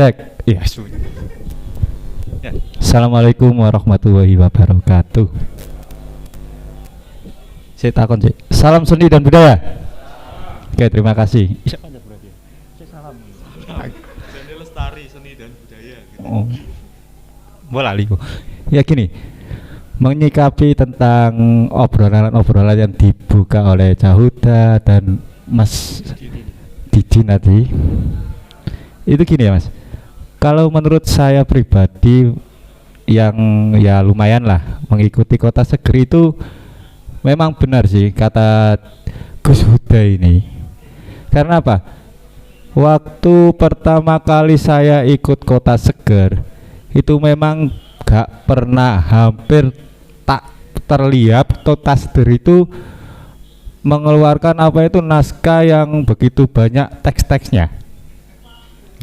Cek. Iya, ya. Assalamualaikum warahmatullahi wabarakatuh. Saya takon sih. Salam seni dan budaya. Oke, terima kasih. Seni lestari seni dan budaya. Gitu. Oh. Bola liku. Ya gini. Menyikapi tentang obrolan-obrolan yang dibuka oleh Cahuda dan Mas Didi tadi. Itu gini ya, Mas. Kalau menurut saya pribadi yang ya lumayan lah mengikuti Kota Seger itu memang benar sih kata Gus Huda ini. Karena apa? Waktu pertama kali saya ikut Kota Seger itu memang gak pernah hampir tak terlihat Kota Seger itu mengeluarkan apa itu naskah yang begitu banyak teks-teksnya.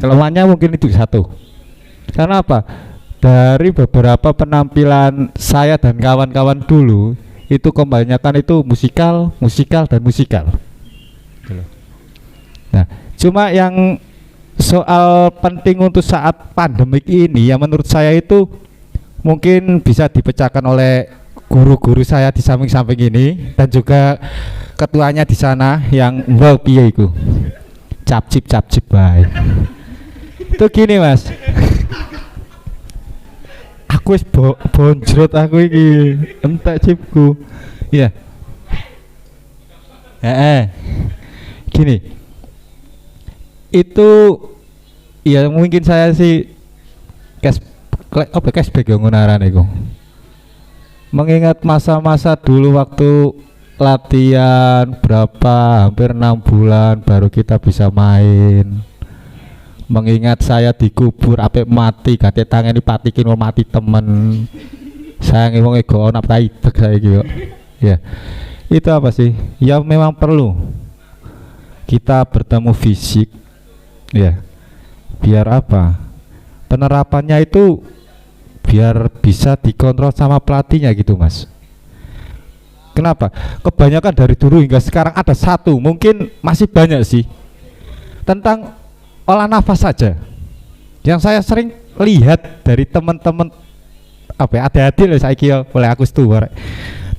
Kelemahannya mungkin itu satu. Karena apa? Dari beberapa penampilan saya dan kawan-kawan dulu itu kebanyakan itu musikal dan musikal. Nah, cuma yang soal penting untuk saat pandemik ini yang menurut saya itu mungkin bisa dipecahkan oleh guru-guru saya di samping-samping ini dan juga ketuanya di sana yang wow piye iku. Capcip bae. Itu gini, Mas. Aku wis bonjrot aku iki entek chipku. Iya. Gini. Itu ya mungkin saya sih cashback yang ngunaran iku. Mengingat masa-masa dulu waktu latihan berapa hampir 6 bulan baru kita bisa main. Mengingat saya dikubur apik mati gate tangan dipatikin mau mati temen. Saya ngomong ego onap tai deg saiki kok. Ya. Itu apa sih? Ya memang perlu kita bertemu fisik. Ya. Biar apa? Penerapannya itu biar bisa dikontrol sama pelatihnya gitu, Mas. Kenapa? Kebanyakan dari dulu hingga sekarang ada satu, mungkin masih banyak sih, tentang olah nafas saja yang saya sering lihat dari teman-teman apa ya, adik-adik loh saiki ya, oleh aku setuju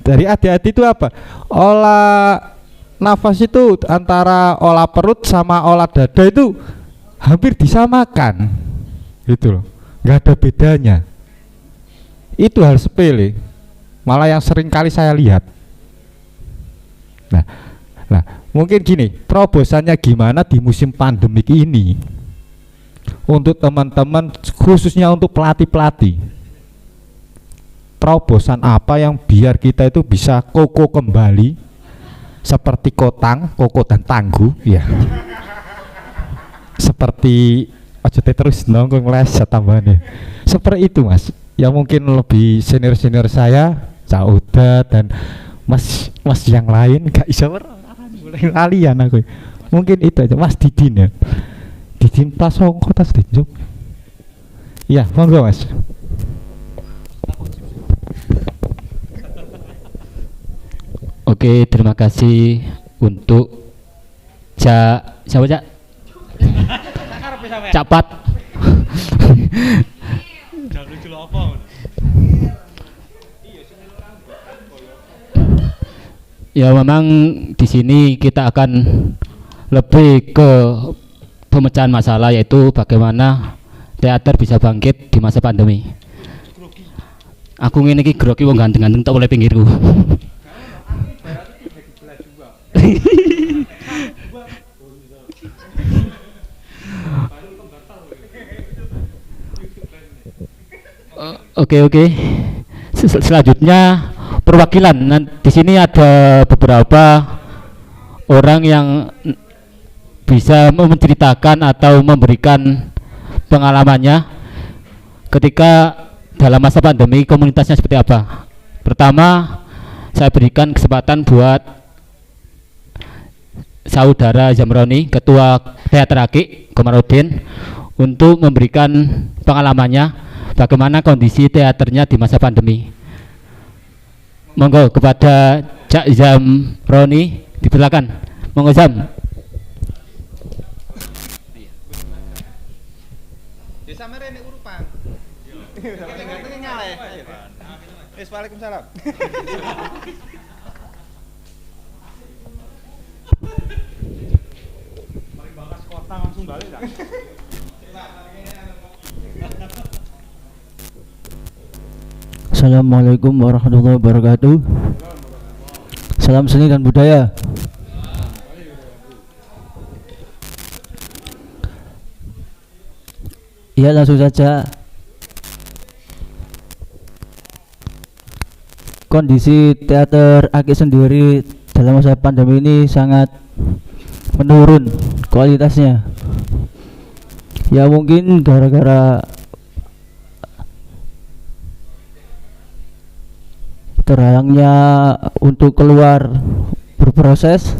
dari adik-adik itu apa, olah nafas itu antara olah perut sama olah dada itu hampir disamakan gitu loh, nggak ada bedanya. Itu hal sepele malah yang sering kali saya lihat. Nah, mungkin gini, terobosannya gimana di musim pandemik ini untuk teman-teman, khususnya untuk pelatih-pelatih. Terobosan apa yang biar kita itu bisa koko kembali seperti koko dan tangguh, ya. Seperti aja terus nongkrong meleset tambahannya. Seperti itu, Mas. Yang mungkin lebih senior saya, Cauda dan Mas yang lain gak bisa lalian aku. Mungkin itu aja, Mas Didin ya. Didin Plasong Kota Sedenjuk. Iya, monggo Mas. Oke, terima kasih untuk siapa Cak? Capat. Ya memang di sini kita akan lebih ke pemecahan masalah, yaitu bagaimana teater bisa bangkit di masa pandemi. Aku ngene iki groki wong ganteng-ganteng tak oleh pinggirku. Oke. Selanjutnya perwakilan. Di sini ada beberapa orang yang bisa menceritakan atau memberikan pengalamannya ketika dalam masa pandemi komunitasnya seperti apa. Pertama, saya berikan kesempatan buat saudara Zamroni, Ketua Teater Aki Komarudin, untuk memberikan pengalamannya bagaimana kondisi teaternya di masa pandemi. Monggo kepada Cak Zamroni, dipersilakan. Monggo Zam. Bisa merene urupan. Ganteng nyale. Wis Waalaikumsalam. Mari bakas kota langsung balik dah. Assalamualaikum warahmatullahi wabarakatuh. Salam seni dan budaya. Ya, langsung saja. Kondisi teater Aki sendiri dalam masa pandemi ini sangat menurun kualitasnya. Ya mungkin gara-gara terhalangnya untuk keluar berproses.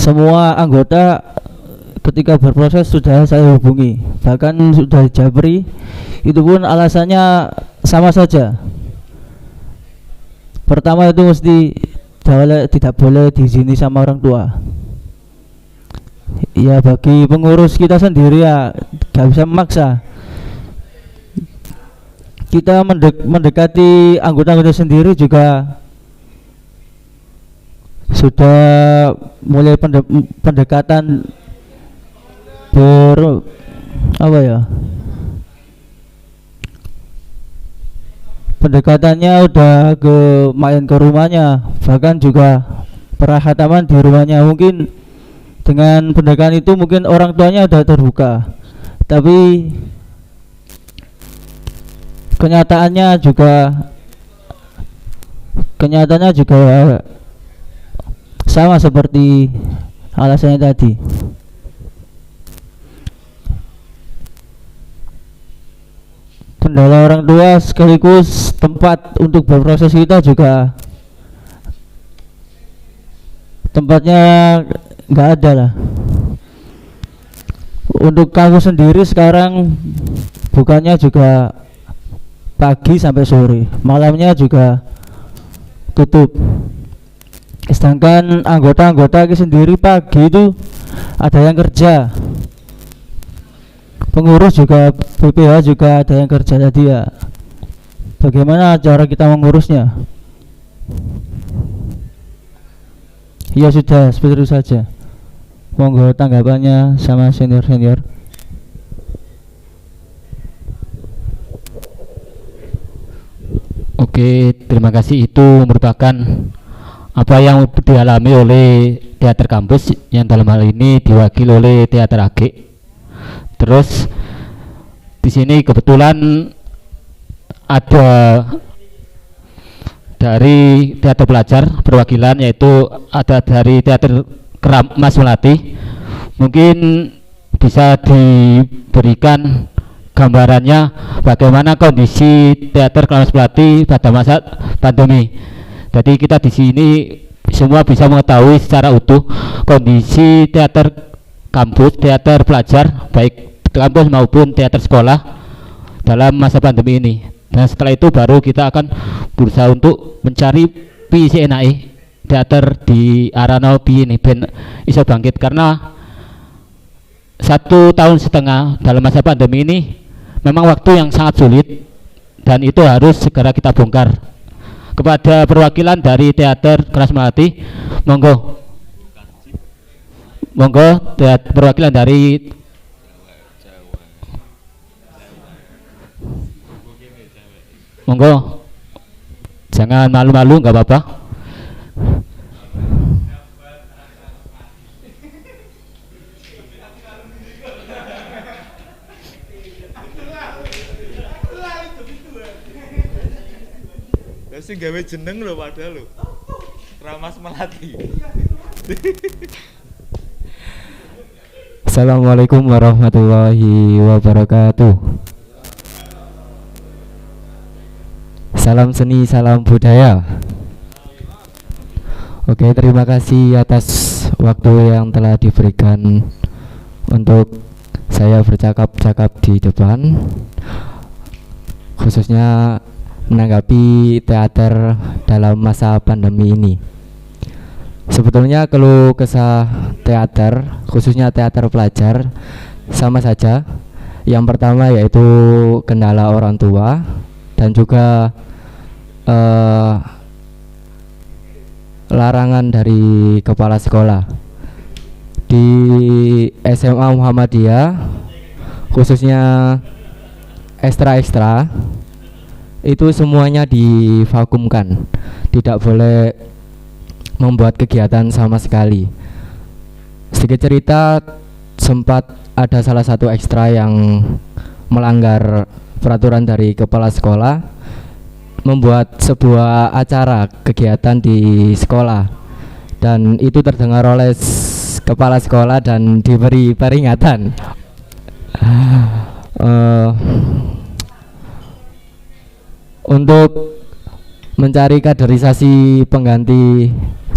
Semua anggota ketika berproses sudah saya hubungi, bahkan sudah jabri, itu pun alasannya sama saja. Pertama itu mesti tidak boleh diizini sama orang tua. Ya bagi pengurus kita sendiri ya gak bisa memaksa. Kita mendekati anggota-anggota sendiri juga sudah mulai pendekatan pendekatannya udah main ke rumahnya, bahkan juga perahataman di rumahnya. Mungkin dengan pendekatan itu mungkin orang tuanya udah terbuka, tapi kenyataannya juga sama seperti alasannya tadi. Kendala orang tua sekaligus tempat untuk berproses kita juga tempatnya nggak ada lah. Untuk kamu sendiri sekarang bukannya juga pagi sampai sore, malamnya juga tutup. Sedangkan anggota-anggota sendiri pagi itu ada yang kerja, pengurus juga, BPH juga ada yang kerja tadi ya. Bagaimana cara kita mengurusnya? Ya sudah, seperti itu saja. Monggo tanggapannya sama senior-senior. Oke, terima kasih. Itu merupakan apa yang dialami oleh teater kampus yang dalam hal ini diwakili oleh teater AG. Terus di sini kebetulan ada dari teater pelajar perwakilan, yaitu ada dari teater Mas Melati. Mungkin bisa diberikan gambarannya bagaimana kondisi teater Mas Melati pada masa pandemi. Jadi kita di sini semua bisa mengetahui secara utuh kondisi teater kampus, teater pelajar, baik kampus maupun teater sekolah dalam masa pandemi ini. Dan setelah itu baru kita akan berusaha untuk mencari PCNAI teater di Arano ini ben iso bangkit, karena 1,5 tahun dalam masa pandemi ini memang waktu yang sangat sulit dan itu harus segera kita bongkar. Kepada perwakilan dari teater Keras Melati, monggo perwakilan dari monggo, jangan malu-malu, nggak apa-apa. Sing gawe jeneng lho padahal lho. Ramas Melati. Assalamualaikum warahmatullahi wabarakatuh. Salam seni, salam budaya. Oke, terima kasih atas waktu yang telah diberikan untuk saya bercakap-cakap di depan, khususnya menanggapi teater dalam masa pandemi ini. Sebetulnya keluh kesah teater, khususnya teater pelajar, sama saja. Yang pertama yaitu kendala orang tua dan juga larangan dari kepala sekolah. Di SMA Muhammadiyah khususnya ekstra-ekstra itu semuanya divakumkan, tidak boleh membuat kegiatan sama sekali. Sedikit cerita, sempat ada salah satu ekstra yang melanggar peraturan dari kepala sekolah, membuat sebuah acara kegiatan di sekolah, dan itu terdengar oleh kepala sekolah dan diberi peringatan. Untuk mencari kaderisasi pengganti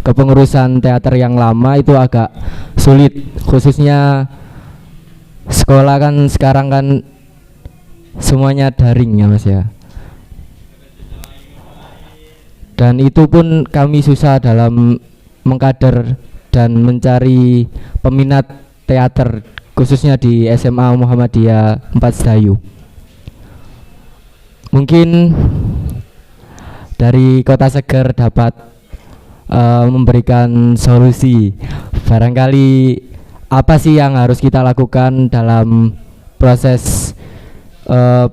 kepengurusan teater yang lama itu agak sulit, khususnya sekolah kan sekarang kan semuanya daring ya Mas ya. Dan itu pun kami susah dalam mengkader dan mencari peminat teater khususnya di SMA Muhammadiyah 4 Sedayu. Mungkin dari Kota Seger dapat memberikan solusi. Barangkali apa sih yang harus kita lakukan dalam proses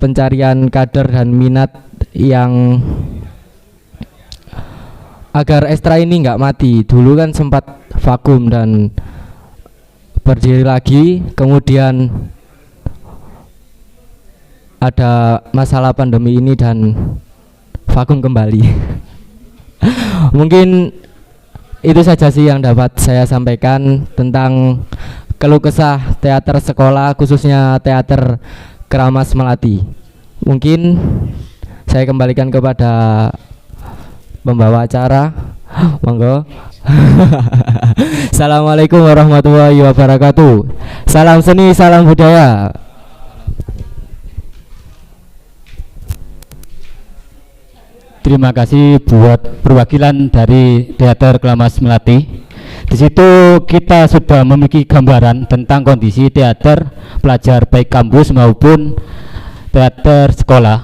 pencarian kader dan minat yang agar ekstra ini nggak mati. Dulu kan sempat vakum dan berdiri lagi, kemudian ada masalah pandemi ini dan vakum kembali. Mungkin itu saja sih yang dapat saya sampaikan tentang keluh kesah teater sekolah, khususnya teater Keramas Melati. Mungkin saya kembalikan kepada pembawa acara. Monggo. Assalamualaikum warahmatullahi wabarakatuh. Salam seni, salam budaya. Terima kasih buat perwakilan dari Teater Keramas Melati. Di situ kita sudah memiliki gambaran tentang kondisi teater pelajar baik kampus maupun teater sekolah.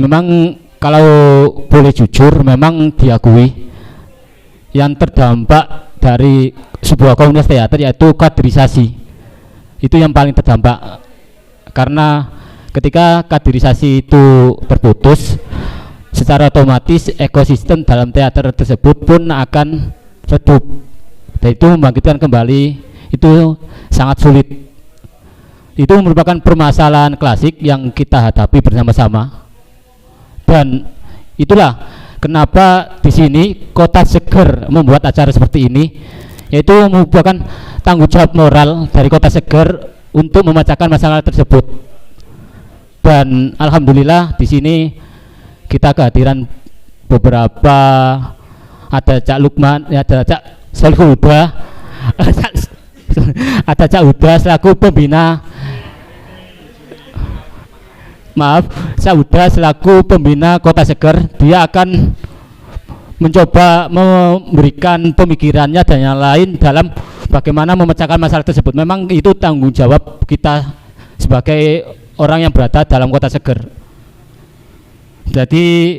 Memang kalau boleh jujur, memang diakui yang terdampak dari sebuah komunitas teater yaitu kaderisasi. Itu yang paling terdampak, karena ketika kaderisasi itu terputus, secara otomatis ekosistem dalam teater tersebut pun akan redup, dan itu membangkitkan kembali itu sangat sulit. Itu merupakan permasalahan klasik yang kita hadapi bersama-sama, dan itulah kenapa di sini Kota Seger membuat acara seperti ini, yaitu merupakan tanggung jawab moral dari Kota Seger untuk memecahkan masalah tersebut. Dan alhamdulillah di sini kita kehadiran beberapa, ada Cak Lukman, ada Cak Solihul Huda, ada Cak Huda selaku pembina, maaf, Cak Huda selaku pembina Kota Seger. Dia akan mencoba memberikan pemikirannya dan yang lain dalam bagaimana memecahkan masalah tersebut. Memang itu tanggung jawab kita sebagai orang yang berada dalam Kota Seger. Jadi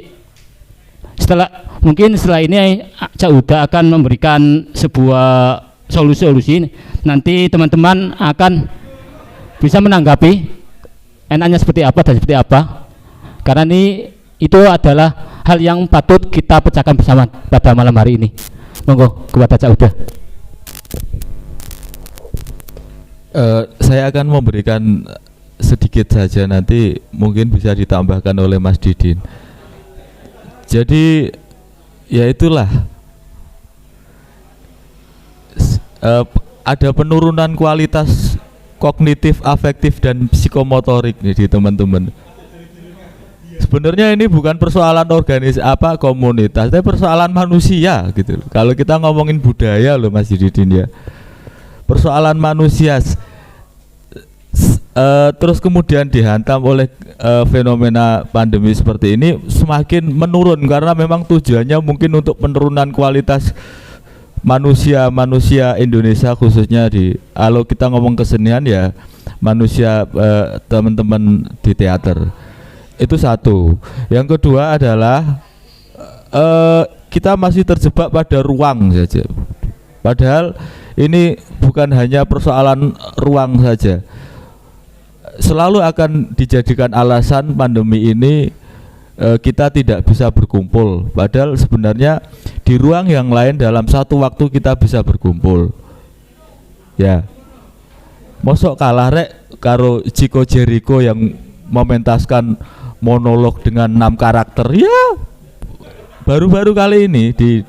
mungkin setelah ini Cak Huda akan memberikan sebuah solusi-solusi. Nanti teman-teman akan bisa menanggapi enaknya seperti apa dan seperti apa, karena itu adalah hal yang patut kita pecahkan bersama pada malam hari ini. Monggo kepada Cak Huda. Saya akan memberikan sedikit saja, nanti mungkin bisa ditambahkan oleh Mas Didin. Jadi ya itulah, ada penurunan kualitas kognitif, afektif dan psikomotorik nih di teman-teman. Sebenarnya ini bukan persoalan komunitas, tapi persoalan manusia gitu. Kalau kita ngomongin budaya loh Mas Didin ya, persoalan manusia. Terus kemudian dihantam oleh fenomena pandemi seperti ini, semakin menurun karena memang tujuannya mungkin untuk penurunan kualitas manusia Indonesia khususnya kalau kita ngomong kesenian ya manusia teman-teman di teater. Itu satu. Yang kedua adalah kita masih terjebak pada ruang saja. Padahal ini bukan hanya persoalan ruang saja. Selalu akan dijadikan alasan pandemi ini kita tidak bisa berkumpul. Padahal sebenarnya di ruang yang lain dalam satu waktu kita bisa berkumpul. Ya. Mosok kalah rek karo Chico Jericho yang mementaskan monolog dengan 6 karakter. Ya. Baru-baru kali ini di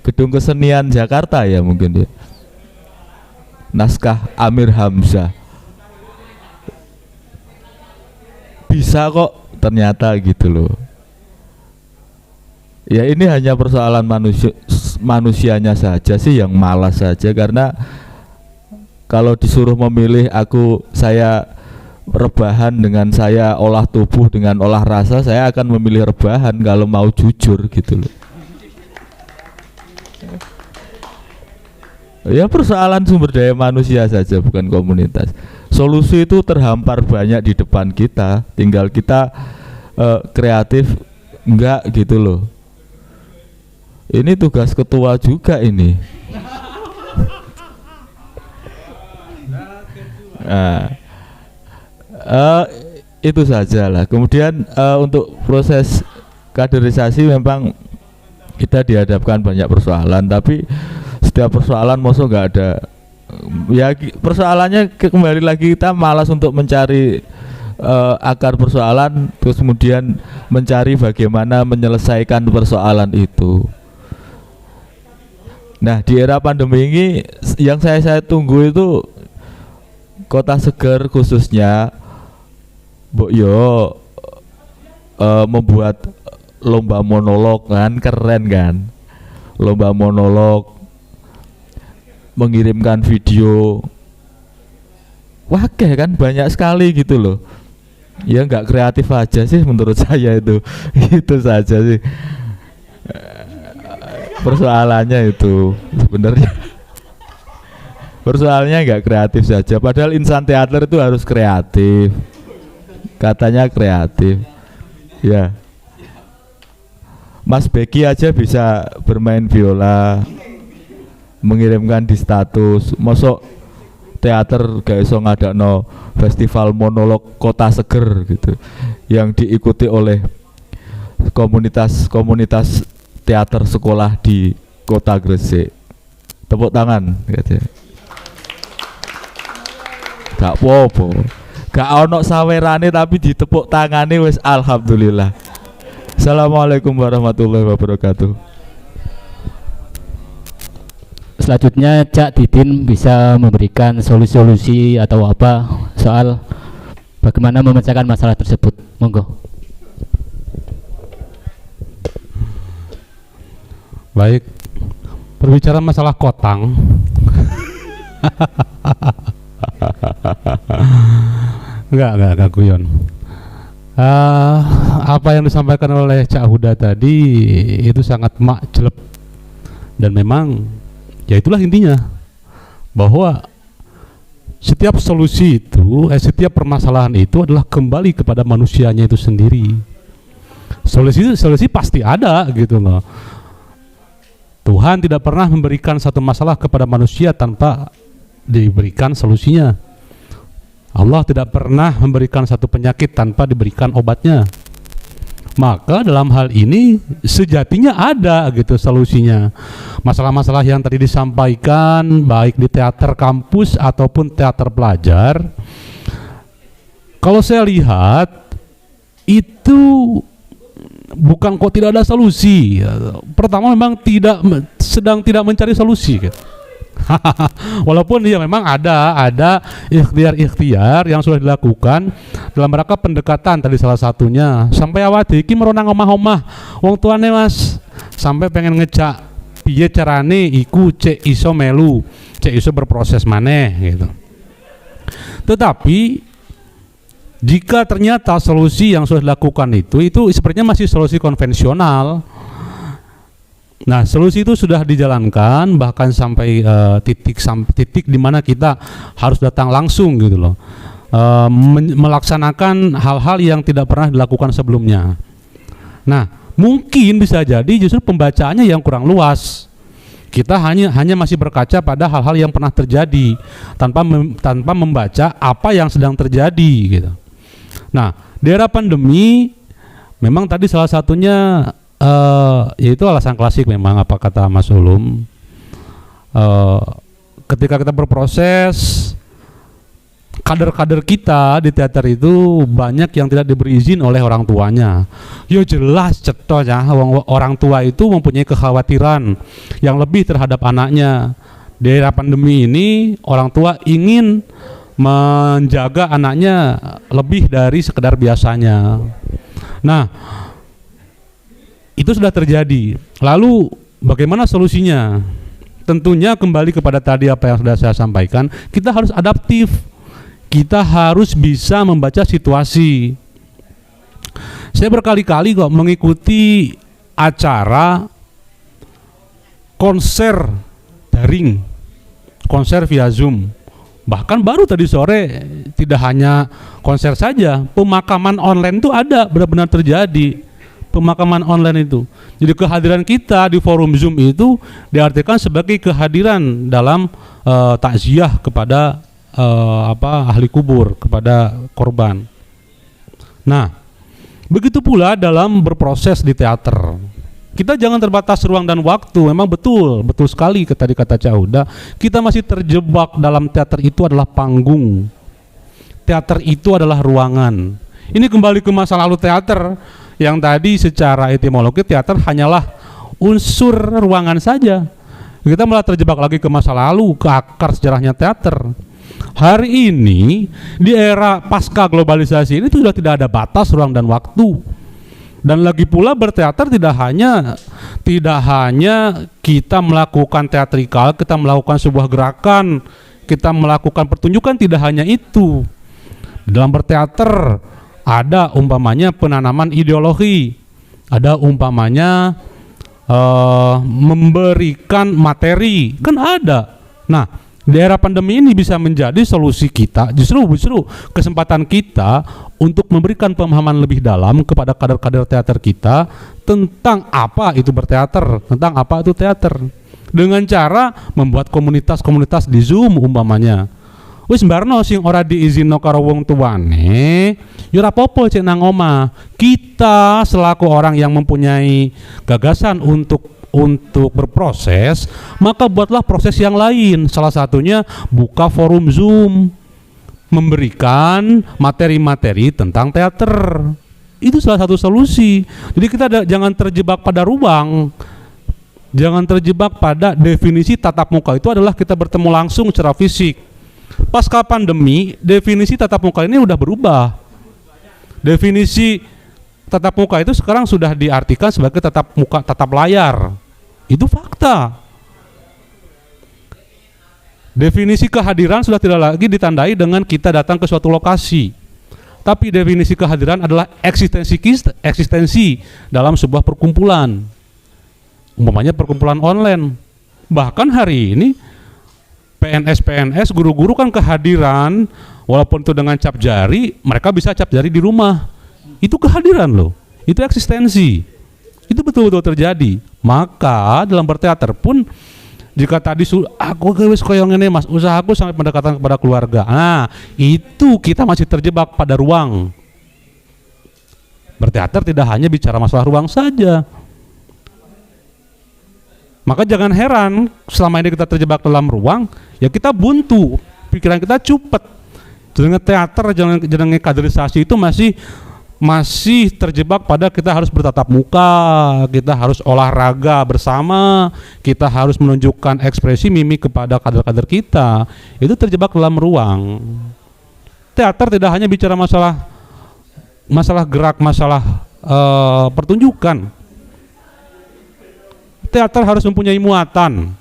Gedung Kesenian Jakarta ya mungkin ya. Naskah Amir Hamzah. Bisa kok ternyata gitu loh. Ya ini hanya persoalan manusianya saja sih yang malas saja, karena kalau disuruh memilih saya rebahan dengan saya olah tubuh dengan olah rasa, saya akan memilih rebahan kalau mau jujur gitu loh. Ya persoalan sumber daya manusia saja, bukan komunitas. Solusi itu terhampar banyak di depan kita, tinggal kita kreatif enggak gitu loh. Ini tugas ketua juga ini. Nah, itu saja lah. Kemudian untuk proses kaderisasi memang kita dihadapkan banyak persoalan, tapi setiap persoalan masa nggak ada ya persoalannya kembali lagi kita malas untuk mencari akar persoalan, terus kemudian mencari bagaimana menyelesaikan persoalan itu. Nah di era pandemi ini yang saya tunggu itu Kota Seger khususnya Mbok Yo membuat lomba monolog kan, keren kan, lomba monolog, mengirimkan video, wakeh kan, banyak sekali gitu loh. Ya nggak kreatif aja sih menurut saya itu saja sih persoalannya itu sebenarnya. Persoalannya nggak kreatif saja, padahal insan teater itu harus kreatif, katanya kreatif ya. Mas Becky aja bisa bermain biola, mengirimkan di status. Mosok teater gak iso ngadakno festival monolog Kota Seger gitu, yang diikuti oleh komunitas teater sekolah di Kota Gresik. Tepuk tangan katanya. Gak apa-apa, gak ono sawerane tapi ditepuk tangane wis alhamdulillah. Assalamualaikum warahmatullahi wabarakatuh. Selanjutnya Cak Didin bisa memberikan solusi-solusi atau apa soal bagaimana memecahkan masalah tersebut. Monggo. Baik, berbicara masalah kotang. Enggak guyon. Apa yang disampaikan oleh Cak Huda tadi itu sangat makjeleb, dan memang ya itulah intinya, bahwa setiap solusi itu, setiap permasalahan itu adalah kembali kepada manusianya itu sendiri. Solusi pasti ada gitu loh. Tuhan tidak pernah memberikan satu masalah kepada manusia tanpa diberikan solusinya. Allah tidak pernah memberikan satu penyakit tanpa diberikan obatnya. Maka dalam hal ini sejatinya ada gitu solusinya. Masalah-masalah yang tadi disampaikan baik di teater kampus ataupun teater pelajar, kalau saya lihat itu bukan kok tidak ada solusi. Pertama memang sedang tidak mencari solusi gitu. Walaupun dia memang ada ikhtiar yang sudah dilakukan dalam rangka pendekatan tadi, salah satunya sampai awak iki meronang omah-omah wong tuane Mas, sampai pengen ngejak piye carane iku cek iso melu, cek iso berproses maneh gitu. Tetapi jika ternyata solusi yang sudah dilakukan itu sepertinya masih solusi konvensional, Nah, solusi itu sudah dijalankan bahkan sampai titik di mana kita harus datang langsung gitu loh. Melaksanakan hal-hal yang tidak pernah dilakukan sebelumnya. Nah, mungkin bisa jadi justru pembacaannya yang kurang luas. Kita hanya masih berkaca pada hal-hal yang pernah terjadi tanpa membaca apa yang sedang terjadi gitu. Nah, di era pandemi memang tadi salah satunya yaitu alasan klasik memang apa kata Mas Ulum, ketika kita berproses, kader-kader kita di teater itu banyak yang tidak diberi izin oleh orang tuanya. Yo jelas cetos ya, orang tua itu mempunyai kekhawatiran yang lebih terhadap anaknya. Di era pandemi ini orang tua ingin menjaga anaknya lebih dari sekedar biasanya. Nah, itu sudah terjadi. Lalu bagaimana solusinya? Tentunya kembali kepada tadi apa yang sudah saya sampaikan, kita harus adaptif. Kita harus bisa membaca situasi. Saya berkali-kali kok mengikuti acara konser daring, konser via Zoom. Bahkan baru tadi sore tidak hanya konser saja, pemakaman online itu ada, benar-benar terjadi. Pemakaman online itu. Jadi kehadiran kita di forum Zoom itu diartikan sebagai kehadiran dalam takziah kepada ahli kubur, kepada korban. Nah, begitu pula dalam berproses di teater. Kita jangan terbatas ruang dan waktu. Memang betul sekali tadi kata Cak Huda, kita masih terjebak dalam teater itu adalah panggung. Teater itu adalah ruangan. Ini kembali ke masa lalu teater. Yang tadi secara etimologi teater hanyalah unsur ruangan saja. Kita malah terjebak lagi ke masa lalu, ke akar sejarahnya teater. Hari ini di era pasca globalisasi ini sudah tidak ada batas ruang dan waktu. Dan lagi pula berteater tidak hanya kita melakukan teatrikal, kita melakukan sebuah gerakan, kita melakukan pertunjukan, tidak hanya itu. Dalam berteater ada umpamanya penanaman ideologi, ada umpamanya memberikan materi, kan ada. Nah, di era pandemi ini bisa menjadi solusi kita, justru kesempatan kita untuk memberikan pemahaman lebih dalam kepada kader-kader teater kita tentang apa itu berteater, tentang apa itu teater, dengan cara membuat komunitas-komunitas di Zoom umpamanya. Wis barno sing ora diizinno karo wong tuane, ya ora apa-apa cek nang omah. Kita selaku orang yang mempunyai gagasan untuk berproses, maka buatlah proses yang lain. Salah satunya buka forum Zoom, memberikan materi-materi tentang teater. Itu salah satu solusi. Jadi kita jangan terjebak pada ruang. Jangan terjebak pada definisi tatap muka itu adalah kita bertemu langsung secara fisik. Pasca pandemi, definisi tatap muka ini udah berubah. Definisi tatap muka itu sekarang sudah diartikan sebagai tatap layar. Itu fakta. Definisi kehadiran sudah tidak lagi ditandai dengan kita datang ke suatu lokasi. Tapi definisi kehadiran adalah eksistensi dalam sebuah perkumpulan. Umpamanya perkumpulan online. Bahkan hari ini PNS, guru-guru kan kehadiran, walaupun itu dengan cap jari, mereka bisa cap jari di rumah. Itu kehadiran loh, itu eksistensi. Itu betul-betul terjadi. Maka dalam berteater pun, jika tadi aku wis koyo ngene Mas, usahaku sampai pendekatan kepada keluarga. Nah, itu kita masih terjebak pada ruang. Berteater tidak hanya bicara masalah ruang saja. Maka jangan heran selama ini kita terjebak dalam ruang, ya kita buntu, pikiran kita cupet. Jenenge teater, jenenge kaderisasi itu masih terjebak pada kita harus bertatap muka, kita harus olahraga bersama, kita harus menunjukkan ekspresi mimik kepada kader-kader kita. Itu terjebak dalam ruang. Teater tidak hanya bicara masalah gerak, masalah pertunjukan. Teater harus mempunyai muatan.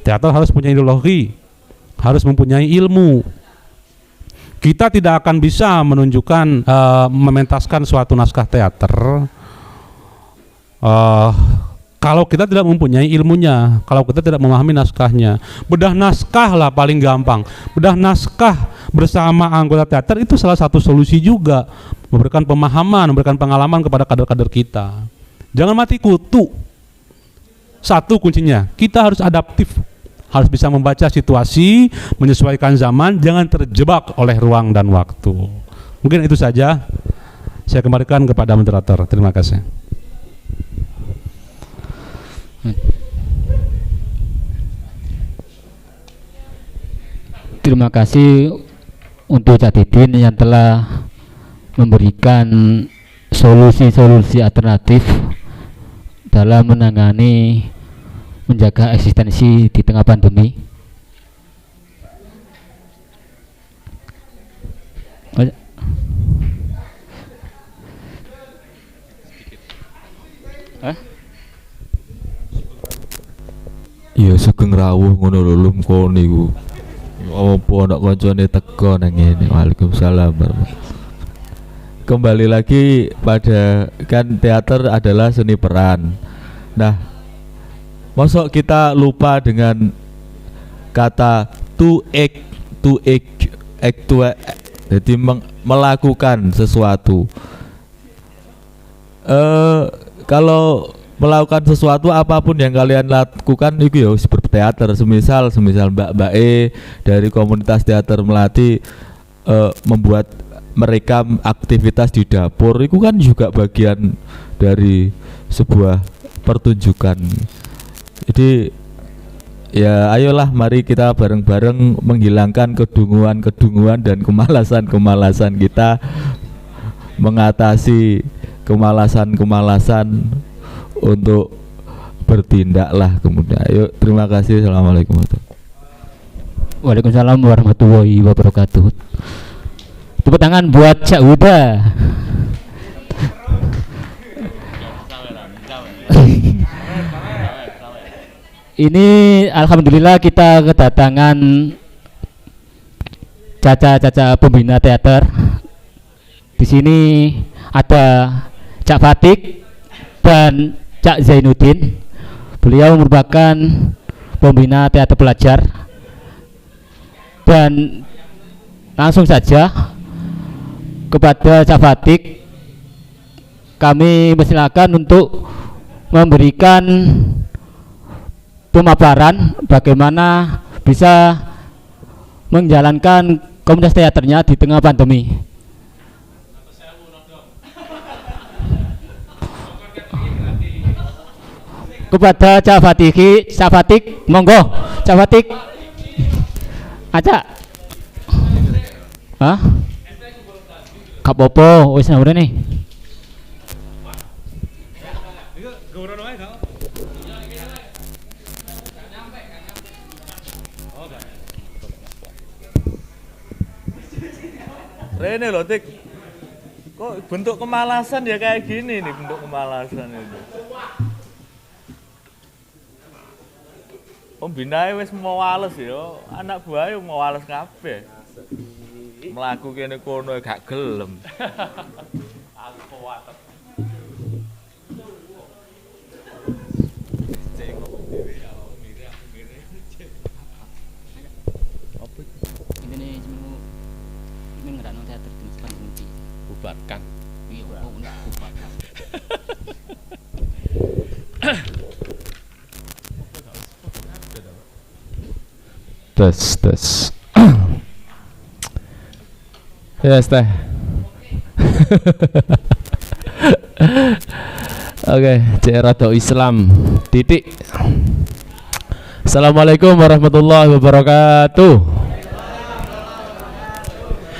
Teater harus mempunyai ideologi, harus mempunyai ilmu. Kita tidak akan bisa menunjukkan, mementaskan suatu naskah teater kalau kita tidak mempunyai ilmunya, kalau kita tidak memahami naskahnya. Bedah naskah lah paling gampang. Bedah naskah bersama anggota teater itu salah satu solusi juga, memberikan pemahaman, memberikan pengalaman kepada kader-kader kita. Jangan mati kutu. Satu kuncinya, kita harus adaptif, harus bisa membaca situasi, menyesuaikan zaman, jangan terjebak oleh ruang dan waktu. Mungkin itu saja. Saya kembalikan kepada moderator. Terima kasih. Terima kasih untuk Cak Didin yang telah memberikan solusi-solusi alternatif dalam menangani menjaga eksistensi di tengah pandemi. Iya sugeng rawuh ngono lho lum kono iku. Apa anak kancane teko nang ngene. Waalaikumsalam. Kembali lagi pada kan teater adalah seni peran. Nah, mosok kita lupa dengan kata to act, jadi melakukan sesuatu. Kalau melakukan sesuatu apapun yang kalian lakukan itu ya berteater. Semisal Mbak E dari komunitas teater Melati membuat mereka aktivitas di dapur, itu kan juga bagian dari sebuah pertunjukan. Jadi ya ayolah mari kita bareng-bareng menghilangkan kedunguan dan kemalasan kita, mengatasi kemalasan untuk bertindaklah kemudian. Ayo, terima kasih. Assalamualaikum warahmatullahi. Waalaikumsalam warahmatullahi wabarakatuh. Tepuk tangan buat Cak Huda. Ini alhamdulillah kita kedatangan caca pembina teater. Di sini ada Cak Fatik dan Cak Zainuddin. Beliau merupakan pembina teater pelajar. Dan langsung saja kepada Cak Fatik kami persilakan untuk memberikan pemaparan bagaimana bisa menjalankan komunitas teaternya di tengah pandemi. Kepada Cak Fatik, monggo Cak Fatik. Aja. Hah? Gak apa-apa, wis ora nih. Rene loh Tik, kok bentuk kemalasan ya kayak gini nih, bentuk kemalasan itu. Pembinae wis mau wales ya, anak buahnya mau wales kabeh. Melaku kene kono gak gelem. Aku kuwatet. Ini ngerakno teater di depan kunci. Bubarkan. Iya, enggak bubarkan. Tes. Yes teh. Oke, cek rada Islam titik. Assalamualaikum warahmatullahi wabarakatuh.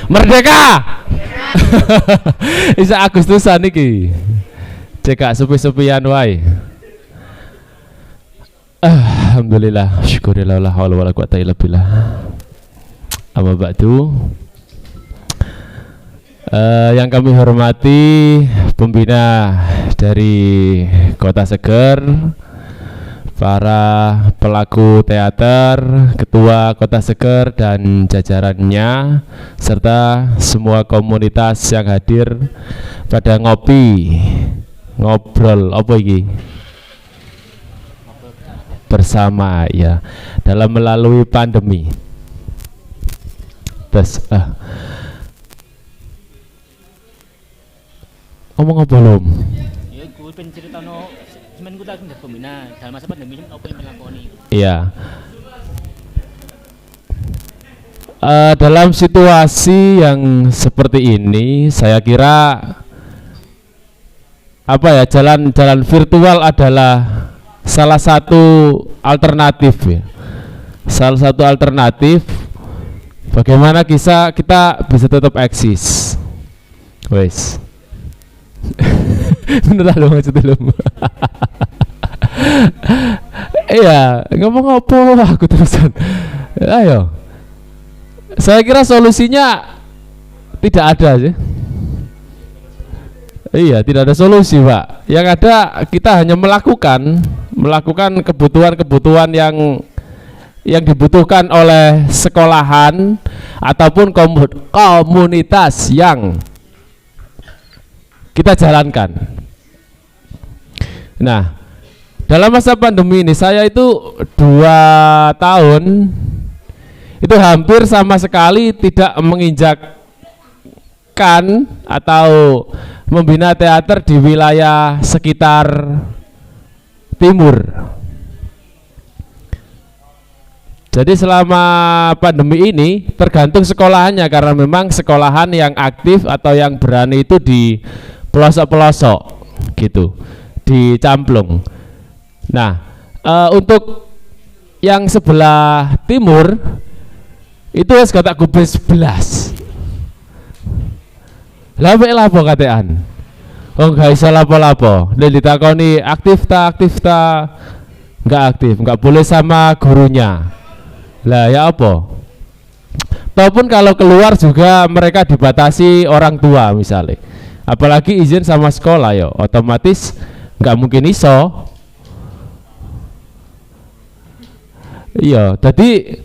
Merdeka. Isa Agustusan iki. Cekak sepi-sepian wae. Alhamdulillah, syukurillah la haula wala quwata illa billah. Amma ba'du. Yang kami hormati pembina dari Kota Seger, para pelaku teater, ketua Kota Seger dan jajarannya, serta semua komunitas yang hadir pada ngobrol apa iki? bersama ya dalam melalui pandemi. Terus ngomong apa belum? Ya gue pengen cerita semen gue tak pembina dalam masa pandemi apa yang melakoni. Iya. Dalam situasi yang seperti ini, saya kira jalan virtual adalah salah satu alternatif ya. Salah satu alternatif bagaimana kita bisa tetap eksis. Wes. Beneran lo maksud lo. Iya, ngomong apa aku terusan. Ayo. Saya kira solusinya tidak ada sih. Iya, tidak ada solusi, Pak. Yang ada kita hanya melakukan kebutuhan-kebutuhan yang dibutuhkan oleh sekolahan ataupun komunitas yang kita jalankan. Nah, dalam masa pandemi ini saya itu 2 tahun itu hampir sama sekali tidak menginjakkan atau membina teater di wilayah sekitar timur. Jadi selama pandemi ini tergantung sekolahannya, karena memang sekolahan yang aktif atau yang berani itu di pelosok-pelosok gitu, di Camplung. Nah, untuk yang sebelah timur itu wis kata gubes 11. Lapo katean. Oh gak iso lapo-lapo. Nek ditakoni aktif ta, enggak aktif, enggak boleh sama gurunya. Lah ya apa? Ataupun kalau keluar juga mereka dibatasi orang tua misalnya. Apalagi izin sama sekolah ya, otomatis enggak mungkin iso. Iya, jadi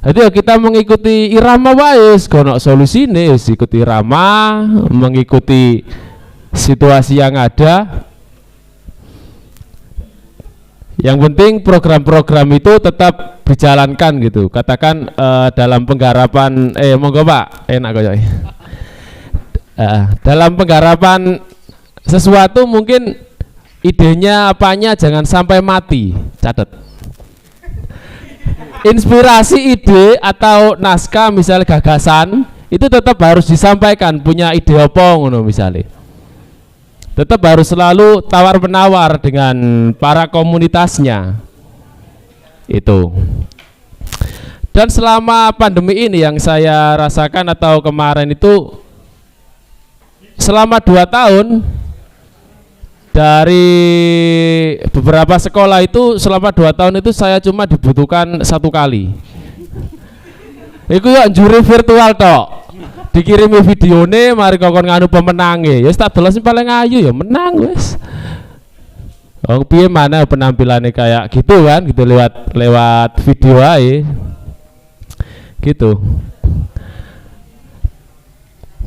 kita mengikuti irama wae, kono solusine wis ikuti irama, mengikuti situasi yang ada. Yang penting program-program itu tetap dijalankan gitu. Katakan dalam penggarapan monggo Pak, enak kok. Dalam penggarapan sesuatu mungkin idenya apanya jangan sampai mati, catat. Inspirasi ide atau naskah misalnya gagasan itu tetap harus disampaikan, punya ide apa ngono misalnya. Tetap harus selalu tawar menawar dengan para komunitasnya. Itu. Dan selama pandemi ini yang saya rasakan atau kemarin itu selama 2 tahun dari beberapa sekolah itu selama 2 tahun itu saya cuma dibutuhkan 1 kali. Iku ya juri virtual tok. Dikirimi videone mari kokon nganu pemenange. Ya tak delok sing paling ayu ya menang wis. Oh piye mana penampilannya kayak gitu kan, gitu lewat video ae. Gitu.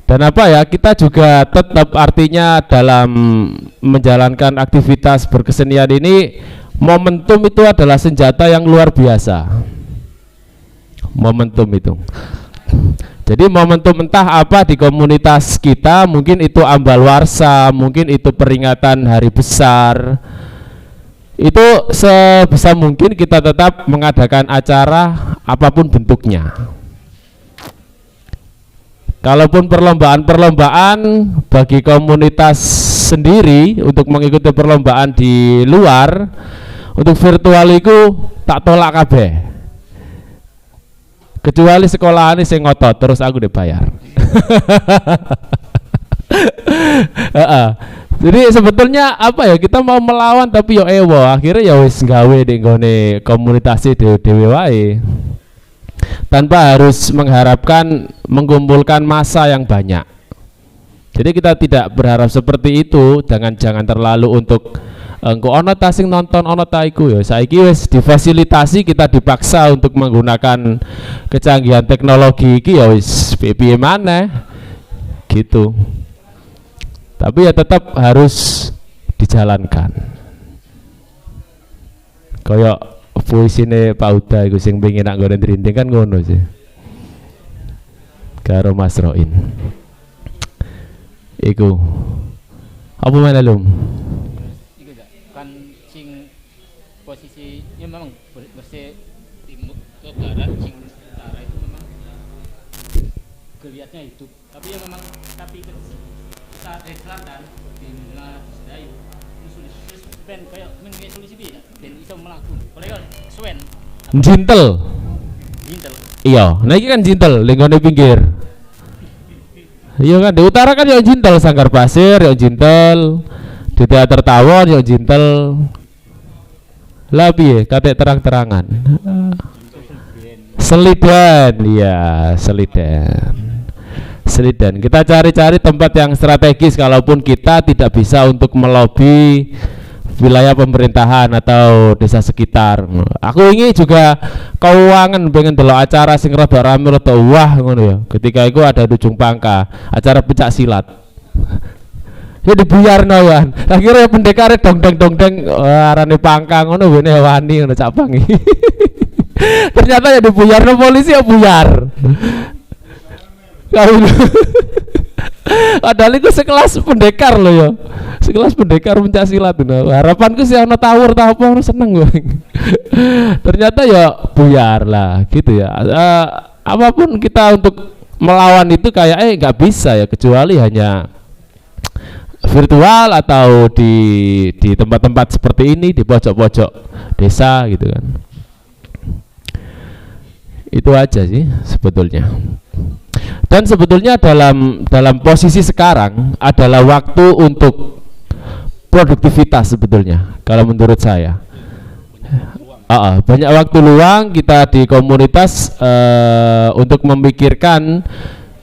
Dan apa ya, kita juga tetap artinya dalam menjalankan aktivitas berkesenian ini, momentum itu adalah senjata yang luar biasa. Momentum itu. Jadi momentum entah apa di komunitas kita, mungkin itu ambal warsa, mungkin itu peringatan hari besar. Itu sebisa mungkin kita tetap mengadakan acara apapun bentuknya. Kalaupun perlombaan-perlombaan bagi komunitas sendiri untuk mengikuti perlombaan di luar, untuk virtual itu tak tolak kabeh. Kecuali sekolahan ini saya ngotot terus aku dibayar. Jadi sebetulnya apa ya, kita mau melawan tapi yo ewo akhirnya ya wis gawe di nggone komunitas dhewe wae. Tanpa harus mengharapkan mengumpulkan massa yang banyak. Jadi kita tidak berharap seperti itu, jangan terlalu untuk engko ono ta sing nonton ono ta iku ya. Saiki wis difasilitasi, kita dipaksa untuk menggunakan kecanggihan teknologi iki ya wis piye maneh gitu. Tapi ya tetap harus dijalankan. Kayak puisine Pak Uda iku sing pengin nak goreng drinding kan ngono sih. Karo Mas Roin. Iku. Apa mana lum? Iku gak kan sing posisinya memang bersih timur ke barat, sing utara itu memang geliatnya hidup. Tapi ya memang ke selatan di Dayu sulit ben kayak solusi piye ben iso mlaku. Kalau yo suwen Jintel. Iya, nah ini kan jintel linggone pinggir. Iya kan di utara kan yo jintel Sanggar Pasir, yo jintel di Teater Tawon, yo jintel. Lah piye kate terang-terangan. Seliden, iya seliden. Seliden. Kita cari-cari tempat yang strategis kalaupun kita tidak bisa untuk melobi wilayah pemerintahan atau desa sekitar. Aku ingin juga keuangan pengen delok acara sing rada rame rada wah ngono ya. Ketika itu ada di Ujung Pangka, acara pencak silat. Ya dibuyarno ya. Akhirnya pendekare dongdeng arane Pangka ngono wene wani ngono cak pangi. Ternyata ya dibuyarno polisi ya buyar. Padahal itu sekelas pendekar loh ya, sekelas pendekar pencaksilat itu. Harapanku sih ana tawur ta apa seneng gue. Ternyata ya buyar lah gitu ya. Apapun kita untuk melawan itu kayak nggak bisa ya kecuali hanya virtual atau di tempat-tempat seperti ini di pojok-pojok desa gitu kan. Itu aja sih sebetulnya. Dan sebetulnya dalam posisi sekarang adalah waktu untuk produktivitas sebetulnya kalau menurut saya. Banyak waktu luang kita di komunitas untuk memikirkan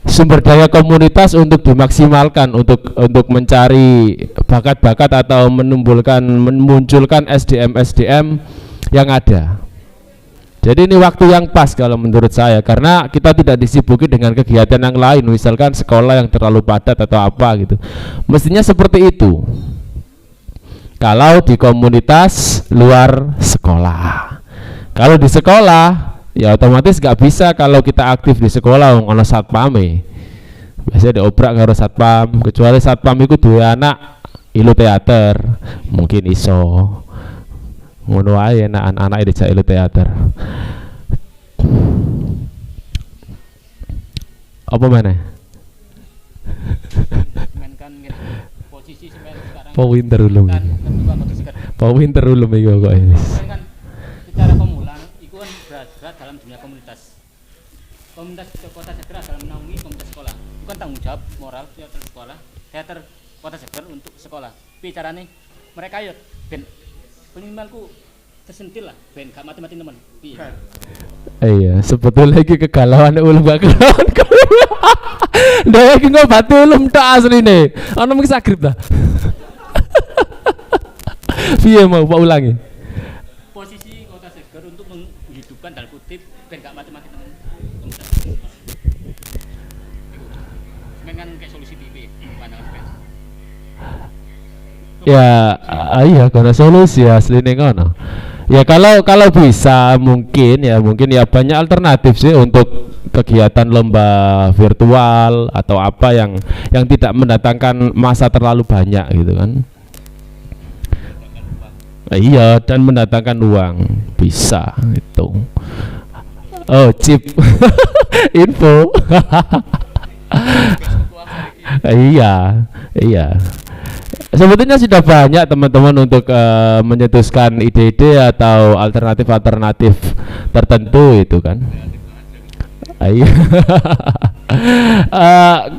sumber daya komunitas untuk dimaksimalkan untuk mencari bakat-bakat atau memunculkan SDM yang ada. Jadi ini waktu yang pas kalau menurut saya karena kita tidak disibuki dengan kegiatan yang lain, misalkan sekolah yang terlalu padat atau apa gitu. Mestinya seperti itu. Kalau di komunitas luar sekolah. Kalau di sekolah ya otomatis nggak bisa kalau kita aktif di sekolah ono satpame. Biasanya diobrak karo satpam, kecuali satpam itu dua anak ilu teater, mungkin iso. Ngono ae anak-anak dijak ilu teater. Apa mana? Posisi sekarang. Powinter ulum. Powinter ulum iki kok ini. Kan secara pemulang itu kan berat dalam dunia komunitas. Komunitas Kota Seger dalam menaungi komunitas sekolah. Itu kan tanggung jawab moral teater sekolah, teater Kota Seger untuk sekolah. Bicarane mereka yo ben minimalku tersentil lah ben gak mati-mati teman. Iya, sebetulnya iki kegalauan ulum gak kelon. Ndak iki ngobati ulum tok asline. Ana mung sagrip ta. Piye mau Pak ulangi? Posisi Kota Seger untuk menghidupkan dalam kutip ben gak mati-mati teman. Semengan kayak solusi piye pandangan sampean? Ya, iya karena solusi asline ngono. Ya kalau bisa mungkin ya banyak alternatif sih untuk kegiatan lomba virtual atau apa yang tidak mendatangkan masa terlalu banyak gitu kan. Iya dan mendatangkan uang bisa itu. Oh chip info. Iya. Sebetulnya sudah banyak teman-teman untuk menyetuskan ide-ide atau alternatif-alternatif tertentu itu kan.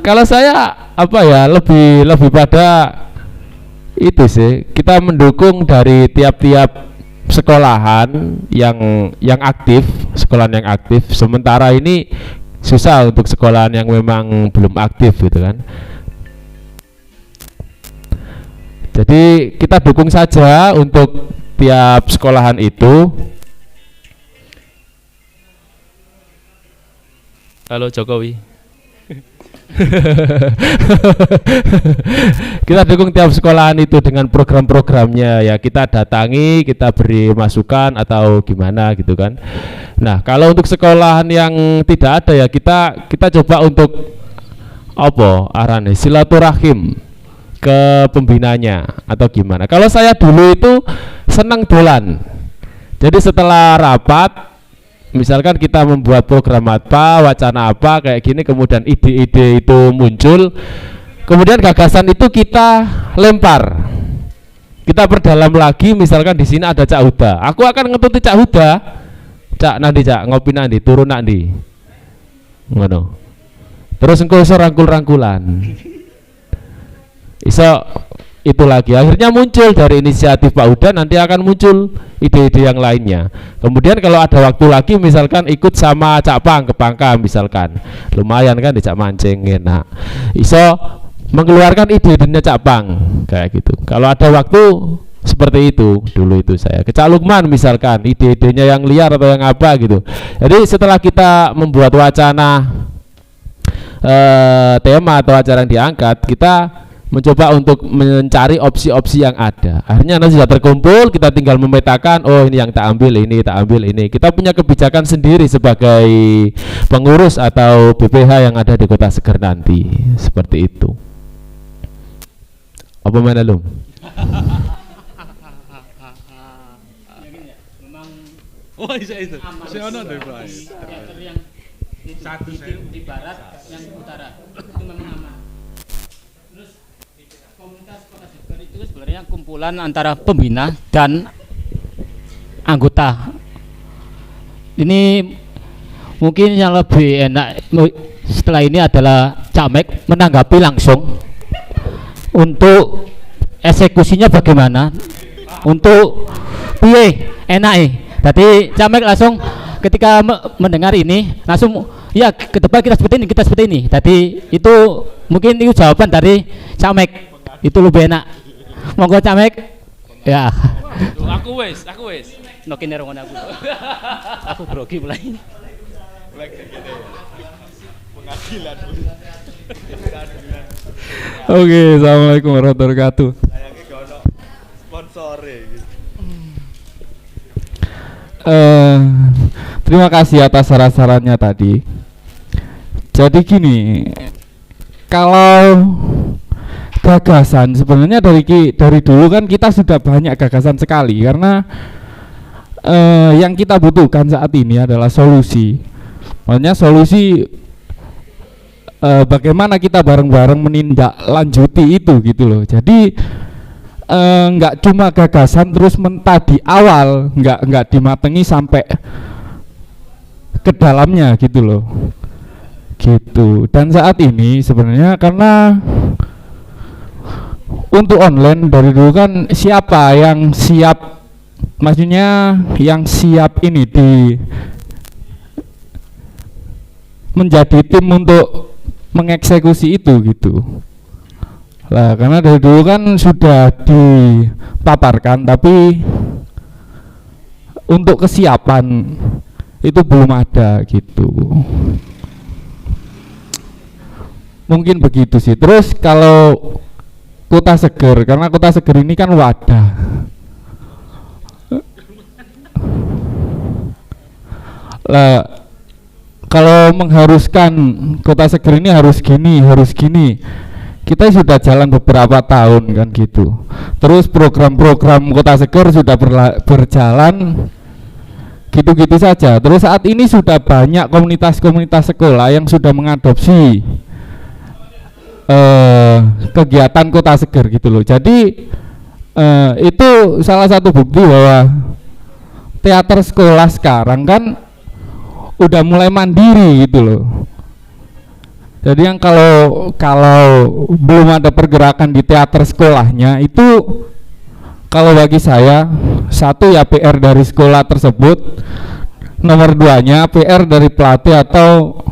Kalau saya lebih pada itu sih kita mendukung dari tiap-tiap sekolahan yang aktif, sekolahan yang aktif. Sementara ini susah untuk sekolahan yang memang belum aktif gitu kan. Jadi kita dukung saja untuk tiap sekolahan itu. Halo Jokowi. Kita dukung tiap sekolahan itu dengan program-programnya ya, kita datangi, kita beri masukan atau gimana gitu kan. Nah, kalau untuk sekolahan yang tidak ada ya kita coba untuk apa arane silaturahim ke pembinanya atau gimana. Kalau saya dulu itu senang dolan. Jadi setelah rapat, misalkan kita membuat program apa, wacana apa kayak gini, kemudian ide-ide itu muncul, kemudian gagasan itu kita lempar, kita perdalam lagi. Misalkan di sini ada Cak Huda, aku akan ngetuti Cak Huda, Cak nanti Cak ngopi nanti, turun nanti, ngono. Terus engkau iso rangkul-rangkulan, iso itu lagi. Akhirnya muncul dari inisiatif Pak Huda, nanti akan muncul ide-ide yang lainnya. Kemudian kalau ada waktu lagi, misalkan ikut sama Cak Pang ke Pangka misalkan, lumayan kan di Cak Mancing enak, iso mengeluarkan ide-idenya Cak Pang kayak gitu. Kalau ada waktu seperti itu dulu itu saya ke Cak Lukman misalkan, ide-idenya yang liar atau yang apa gitu. Jadi setelah kita membuat wacana tema atau acara yang diangkat, kita mencoba untuk mencari opsi-opsi yang ada. Akhirnya nanti sudah terkumpul, kita tinggal memetakan, oh ini yang tak ambil ini, tak ambil ini. Kita punya kebijakan sendiri sebagai pengurus atau BPH yang ada di Kota Seger nanti. Seperti itu. Apa mana Lum? Oh iya itu. Saya ono deh Pak. Satu di barat, yang di utara itu memang aman. Terus komunitas Kota Seger itu sebenarnya kumpulan antara pembina dan anggota. Ini mungkin yang lebih enak setelah ini adalah Camek menanggapi langsung untuk eksekusinya bagaimana, untuk piye enake. Tadi Camek langsung ketika mendengar ini langsung ya ke depan kita seperti ini. Tadi itu mungkin itu jawaban dari Camek, itu lebih enak. Monggo Camek. Ya. Aku wis. Nokin nerongan aku. Aku grogi mulai. Pengadilan. Oke, assalamualaikum warahmatullahi wabarakatuh. Sayangnya gak ono sponsore gitu. Terima kasih atas saran-sarannya tadi. Jadi gini, kalau gagasan sebenarnya dari dulu kan kita sudah banyak gagasan sekali, karena yang kita butuhkan saat ini adalah solusi. Makanya solusi bagaimana kita bareng-bareng menindaklanjuti itu gitu loh. Jadi nggak cuma gagasan terus mentah di awal, nggak dimatengi sampai ke dalamnya gitu loh, gitu. Dan saat ini sebenarnya karena untuk online dari dulu kan siapa yang siap, maksudnya yang siap ini di menjadi tim untuk mengeksekusi itu gitu. Lah karena dari dulu kan sudah dipaparkan, tapi untuk kesiapan itu belum ada gitu. Mungkin begitu sih. Terus kalau Kota Seger, karena Kota Seger ini kan wadah. Lah kalau mengharuskan Kota Seger ini harus gini, kita sudah jalan beberapa tahun kan gitu. Terus program-program Kota Seger sudah berjalan gitu-gitu saja. Terus saat ini sudah banyak komunitas-komunitas sekolah yang sudah mengadopsi kegiatan Kota Seger gitu loh. Jadi itu salah satu bukti bahwa teater sekolah sekarang kan udah mulai mandiri gitu loh. Jadi yang kalau belum ada pergerakan di teater sekolahnya itu, kalau bagi saya satu ya PR dari sekolah tersebut, nomor duanya PR dari pelatih atau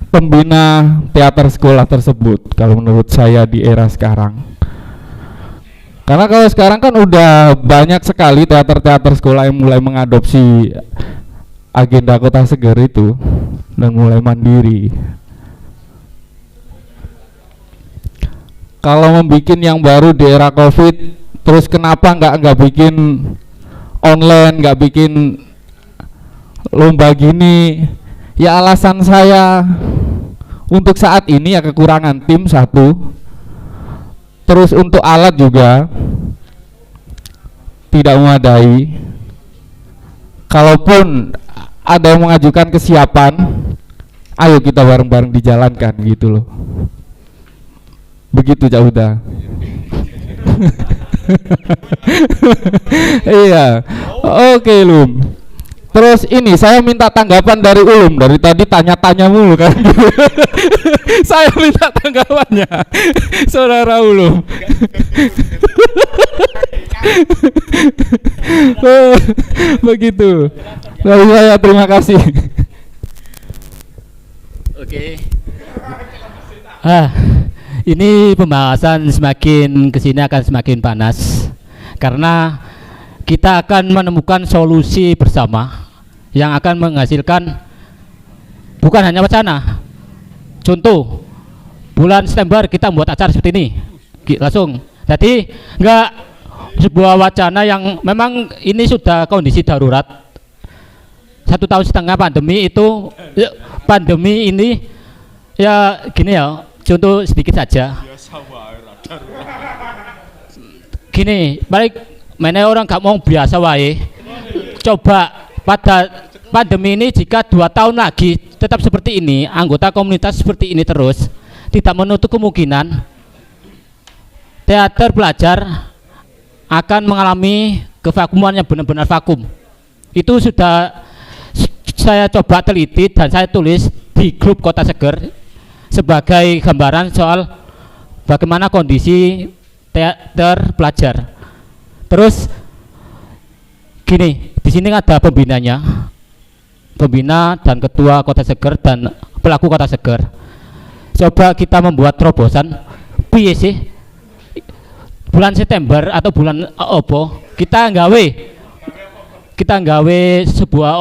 pembina teater sekolah tersebut kalau menurut saya di era sekarang. Karena kalau sekarang kan udah banyak sekali teater-teater sekolah yang mulai mengadopsi agenda Kota Seger itu dan mulai mandiri. kalau membuat yang baru di era COVID, terus kenapa nggak bikin online, nggak bikin lomba gini? Ya alasan saya untuk saat ini ya kekurangan tim satu, terus untuk alat juga tidak memadai. Kalaupun ada yang mengajukan kesiapan, ayo kita bareng-bareng dijalankan gitu loh. Begitu Cak Huda. Iya. Oke Lum. Terus ini saya minta tanggapan dari Ulum. Dari tadi tanya-tanya mulu kan. Saya minta tanggapannya Saudara Ulum. Begitu. Dari saya terima kasih. Oke. Ini pembahasan semakin kesini akan semakin panas karena kita akan menemukan solusi bersama yang akan menghasilkan bukan hanya wacana. Contoh, bulan September kita membuat acara seperti ini langsung. Jadi enggak sebuah wacana yang memang ini sudah kondisi darurat 1,5 tahun pandemi itu. Pandemi ini ya gini ya, contoh sedikit saja. Gini, balik mana orang gak mau biasa wae. Coba pada pandemi ini jika 2 tahun lagi tetap seperti ini, anggota komunitas seperti ini terus, tidak menutup kemungkinan teater pelajar akan mengalami kevakuman yang benar-benar vakum. Itu sudah saya coba teliti dan saya tulis di grup Kota Seger sebagai gambaran soal bagaimana kondisi teater pelajar. Terus gini, di sini ada pembinanya, pembina dan ketua Kota Seger dan pelaku Kota Seger. Coba kita membuat terobosan, piye sih bulan September atau bulan opo kita nggawe sebuah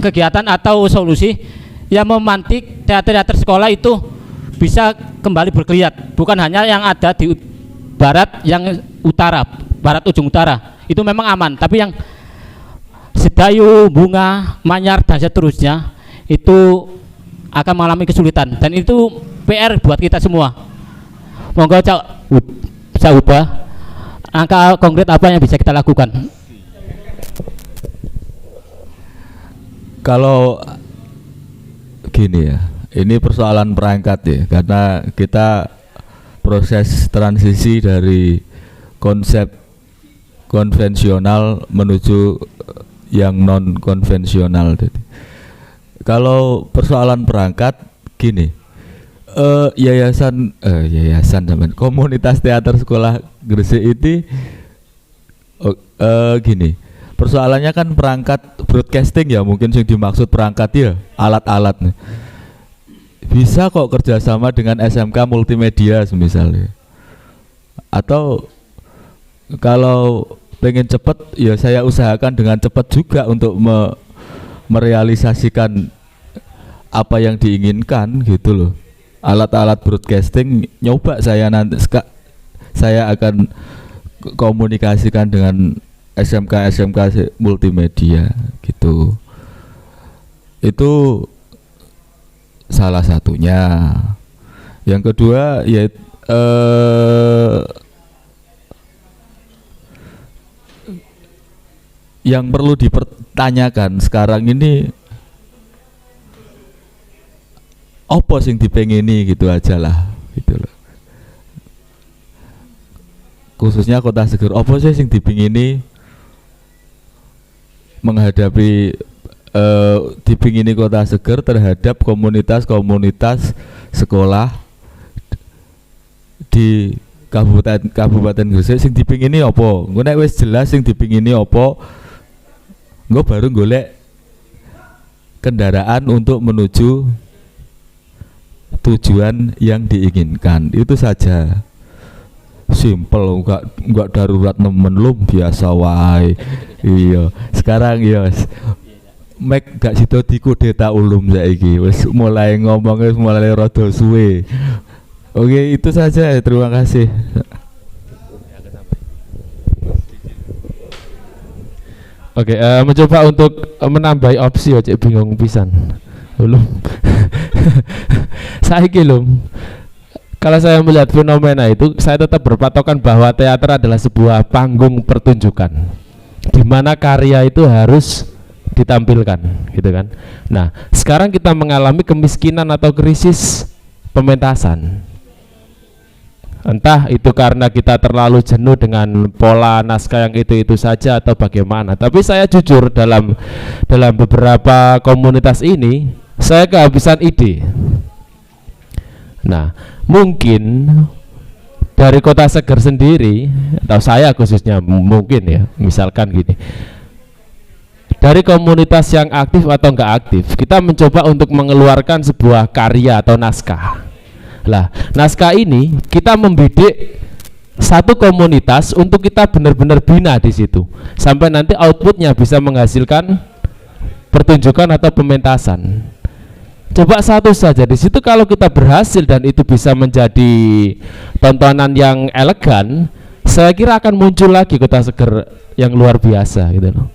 kegiatan atau solusi yang memantik teater-teater sekolah itu bisa kembali bergeliat, bukan hanya yang ada di barat, yang utara, barat ujung utara itu memang aman, tapi yang Sedayu, Bunga, Manyar dan seterusnya itu akan mengalami kesulitan dan itu PR buat kita semua. Monggo Cak Huda, angka konkret apa yang bisa kita lakukan? Kalau gini ya, ini persoalan perangkat ya, karena kita proses transisi dari konsep konvensional menuju yang non konvensional. Kalau persoalan perangkat gini, yayasan zaman komunitas teater sekolah Gresik itu gini. Persoalannya kan perangkat broadcasting ya, mungkin yang dimaksud perangkat ya alat-alat nih. Bisa kok kerjasama dengan SMK multimedia misalnya. Atau kalau pengen cepet ya saya usahakan dengan cepat juga untuk merealisasikan apa yang diinginkan gitu loh. Alat-alat broadcasting nyoba saya nanti saya akan komunikasikan dengan SMK multimedia gitu. Itu salah satunya. Yang kedua ya yang perlu dipertanyakan sekarang ini apa sing dipengini gitu aja lah gitu loh. Khususnya Kota Seger, apa sih sing dipengini menghadapi dipingini Kota Seger terhadap komunitas-komunitas sekolah di Kabupaten Gresik sing dipingini apa? Engko nek wis jelas sing dipingini apa, engko baru golek kendaraan untuk menuju tujuan yang diinginkan. Itu saja. Simple, enggak darurat nemen lum, biasa wae. Iya, sekarang ya mek gak sida dikudeta Ulum saiki. Wis mulai ngomongnya mulai rada suwe. Oke, itu saja ya. Terima kasih. Oke, mencoba untuk menambahi opsi aja bingung pisan. Belum. Saya belum. Kalau saya melihat fenomena itu, saya tetap berpatokan bahwa teater adalah sebuah panggung pertunjukan, di mana karya itu harus ditampilkan, gitu kan. Nah, sekarang kita mengalami kemiskinan atau krisis pementasan. Entah itu karena kita terlalu jenuh dengan pola naskah yang itu saja atau bagaimana. Tapi saya jujur dalam beberapa komunitas ini saya kehabisan ide. Nah, mungkin dari Kota Seger sendiri atau saya khususnya mungkin ya, misalkan gini. Dari komunitas yang aktif atau enggak aktif, kita mencoba untuk mengeluarkan sebuah karya atau naskah. Lah, naskah ini kita membidik satu komunitas untuk kita benar-benar bina di situ, sampai nanti outputnya bisa menghasilkan pertunjukan atau pementasan. Coba satu saja di situ, kalau kita berhasil dan itu bisa menjadi tontonan yang elegan, saya kira akan muncul lagi Kota Seger yang luar biasa gitu loh.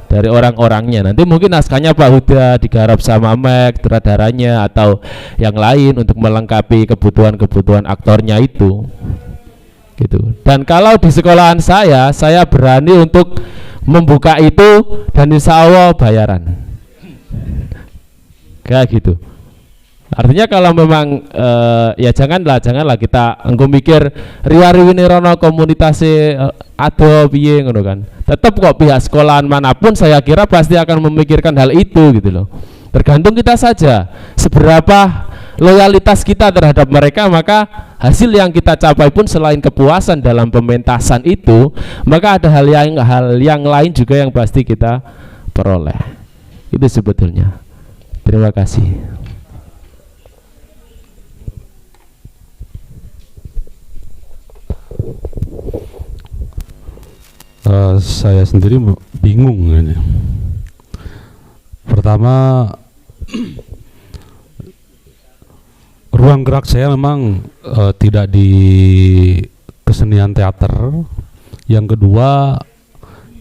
Dari orang-orangnya, nanti mungkin naskahnya Pak Huda digarap sama Mek, sutradaranya atau yang lain untuk melengkapi kebutuhan-kebutuhan aktornya itu gitu. Dan kalau di sekolahan saya berani untuk membuka itu dan insya Allah bayaran kayak gitu. Artinya kalau memang ya janganlah kita engko mikir riwari rono komunitas ado piye ngono kan. Tetap kok pihak sekolahan manapun saya kira pasti akan memikirkan hal itu gitu loh. Tergantung kita saja seberapa loyalitas kita terhadap mereka, maka hasil yang kita capai pun selain kepuasan dalam pementasan itu, maka ada hal yang lain juga yang pasti kita peroleh. Itu sebetulnya. Terima kasih. Saya sendiri bingung ini. Pertama, ruang gerak saya memang tidak di kesenian teater. Yang kedua,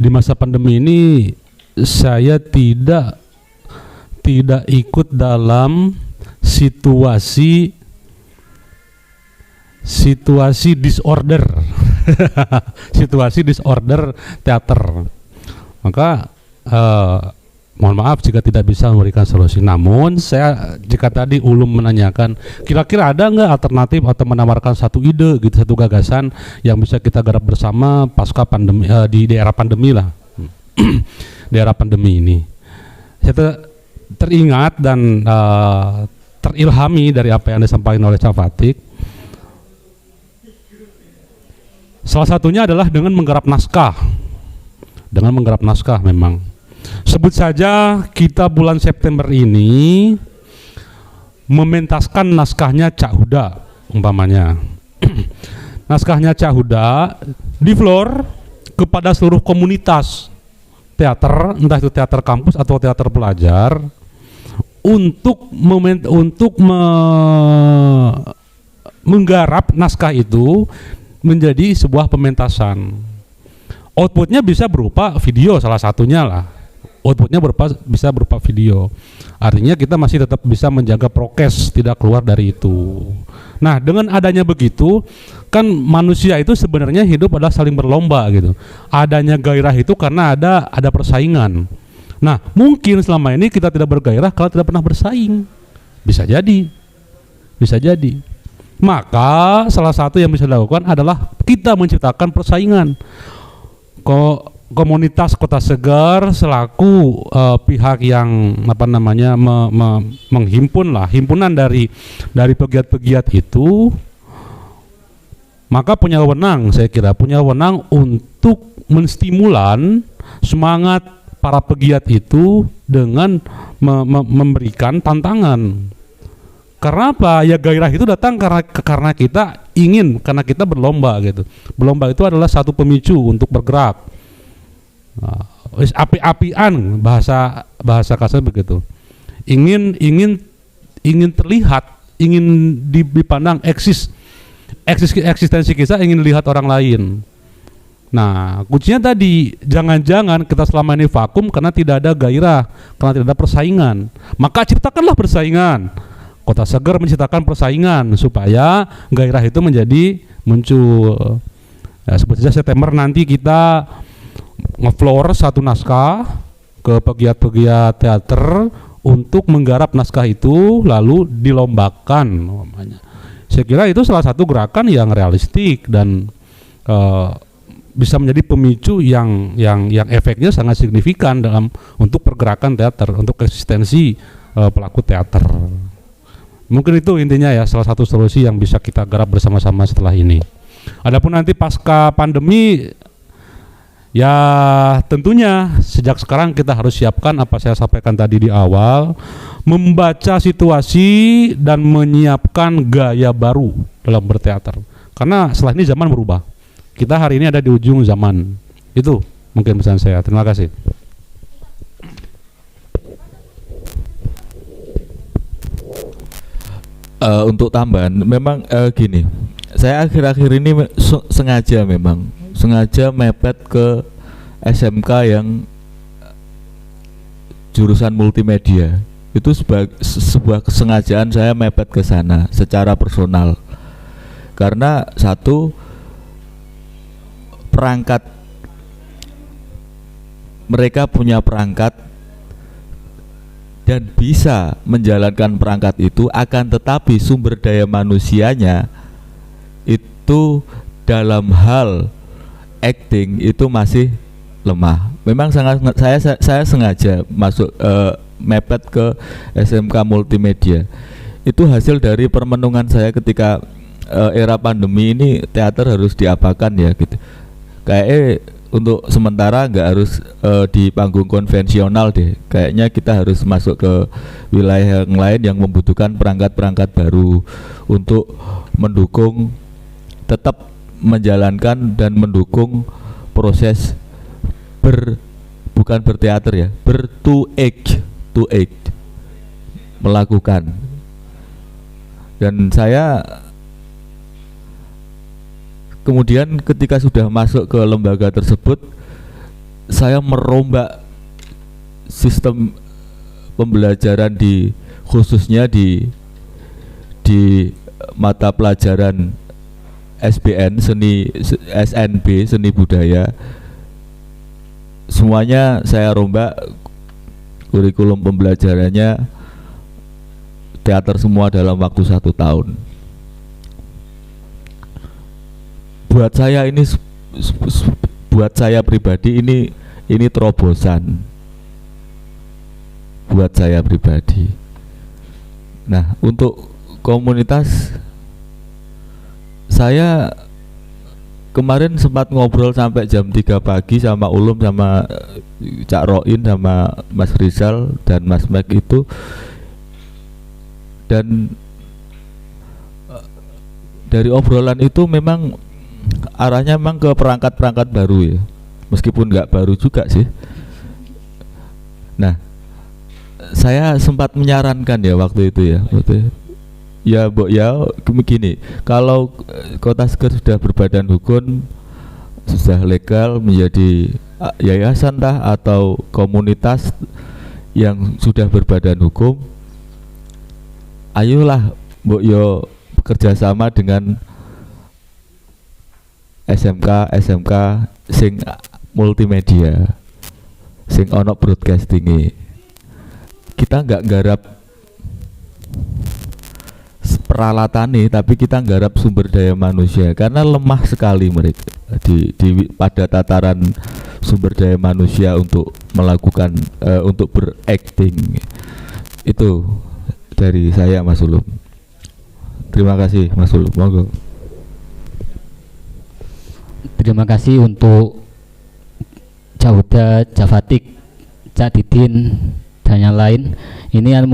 di masa pandemi ini saya tidak ikut dalam situasi disorder. Situasi disorder teater. Maka mohon maaf jika tidak bisa memberikan solusi. Namun saya jika tadi Ulum menanyakan kira-kira ada nggak alternatif atau menawarkan satu ide gitu, satu gagasan yang bisa kita garap bersama pasca pandemi, di daerah pandemi lah. Di era pandemi ini saya teringat dan terilhami dari apa yang disampaikan oleh Cak Fatik. Salah satunya adalah dengan menggarap naskah. Dengan menggarap naskah memang. Sebut saja kita bulan September ini mementaskan naskahnya Cak Huda umpamanya. Naskahnya Cak Huda di floor kepada seluruh komunitas teater, entah itu teater kampus atau teater pelajar, untuk menggarap naskah itu menjadi sebuah pementasan. Outputnya bisa berupa video, salah satunya lah. Outputnya bisa berupa video. Artinya kita masih tetap bisa menjaga prokes, tidak keluar dari itu. Nah, dengan adanya begitu, kan manusia itu sebenarnya hidup adalah saling berlomba gitu. Adanya gairah itu karena ada persaingan. Nah, mungkin selama ini kita tidak bergairah kalau tidak pernah bersaing. Bisa jadi. Maka salah satu yang bisa dilakukan adalah kita menciptakan persaingan. Komunitas Kota Segar selaku pihak yang menghimpun lah, himpunan dari pegiat-pegiat itu, maka punya wewenang, saya kira punya wewenang untuk menstimulan semangat para pegiat itu dengan memberikan tantangan. Karena apa? Ya gairah itu datang karena kita ingin, karena kita berlomba gitu. Berlomba itu adalah satu pemicu untuk bergerak. Api-apian bahasa kasar begitu. Ingin terlihat, ingin dipandang eksistensi kita ingin lihat orang lain. Nah, kuncinya tadi, jangan-jangan kita selama ini vakum karena tidak ada gairah, karena tidak ada persaingan. Maka ciptakanlah persaingan. Kota Seger menciptakan persaingan supaya gairah itu menjadi muncul. Ya, seperti saja September nanti kita ngefloor satu naskah ke pegiat-pegiat teater untuk menggarap naskah itu lalu dilombakan namanya. Saya kira itu salah satu gerakan yang realistik dan bisa menjadi pemicu yang efeknya sangat signifikan dalam untuk pergerakan teater, untuk eksistensi pelaku teater. Mungkin itu intinya ya, salah satu solusi yang bisa kita garap bersama-sama setelah ini. Adapun nanti pasca pandemi, ya tentunya sejak sekarang kita harus siapkan apa saya sampaikan tadi di awal, membaca situasi dan menyiapkan gaya baru dalam berteater. Karena setelah ini zaman berubah. Kita hari ini ada di ujung zaman. Itu mungkin pesan saya. Terima kasih. Untuk tambahan, memang gini, saya akhir-akhir ini sengaja mepet ke SMK yang jurusan multimedia. Itu sebuah kesengajaan saya mepet ke sana secara personal. Karena satu, perangkat, mereka punya perangkat dan bisa menjalankan perangkat itu, akan tetapi sumber daya manusianya itu dalam hal acting itu masih lemah. Memang saya sengaja masuk mepet ke SMK multimedia. Itu hasil dari permenungan saya ketika era pandemi ini, teater harus diapakan ya gitu. Kayak untuk sementara nggak harus di panggung konvensional deh. Kayaknya kita harus masuk ke wilayah yang lain yang membutuhkan perangkat-perangkat baru untuk mendukung, tetap menjalankan dan mendukung proses bukan berteater ya, to act melakukan. Dan saya kemudian ketika sudah masuk ke lembaga tersebut, saya merombak sistem pembelajaran khususnya di mata pelajaran SBN, SNB, seni budaya. Semuanya saya rombak, kurikulum pembelajarannya teater semua dalam waktu 1 tahun. Buat saya pribadi ini terobosan buat saya pribadi. Nah, untuk komunitas, saya kemarin sempat ngobrol sampai jam 3 pagi sama Ulum, sama Cak Roin, sama Mas Rizal dan Mas Mek itu, dan dari obrolan itu memang arahnya memang ke perangkat-perangkat baru ya, meskipun nggak baru juga sih. Nah, saya sempat menyarankan ya waktu itu ya, begini, kalau Kota Seger sudah berbadan hukum, sudah legal menjadi yayasan atau komunitas yang sudah berbadan hukum, ayolah mbok yo bekerja sama dengan SMK sing multimedia, sing ono broadcasting. Kita nggak garap peralatan nih, tapi kita nggarap sumber daya manusia, karena lemah sekali mereka pada tataran sumber daya manusia untuk melakukan untuk berakting. Itu dari saya, Mas Ulum. Terima kasih, Mas Ulum. Monggo. Terima kasih untuk Cak Huda, Cak Fatik, Cak Didin dan yang lain. Ini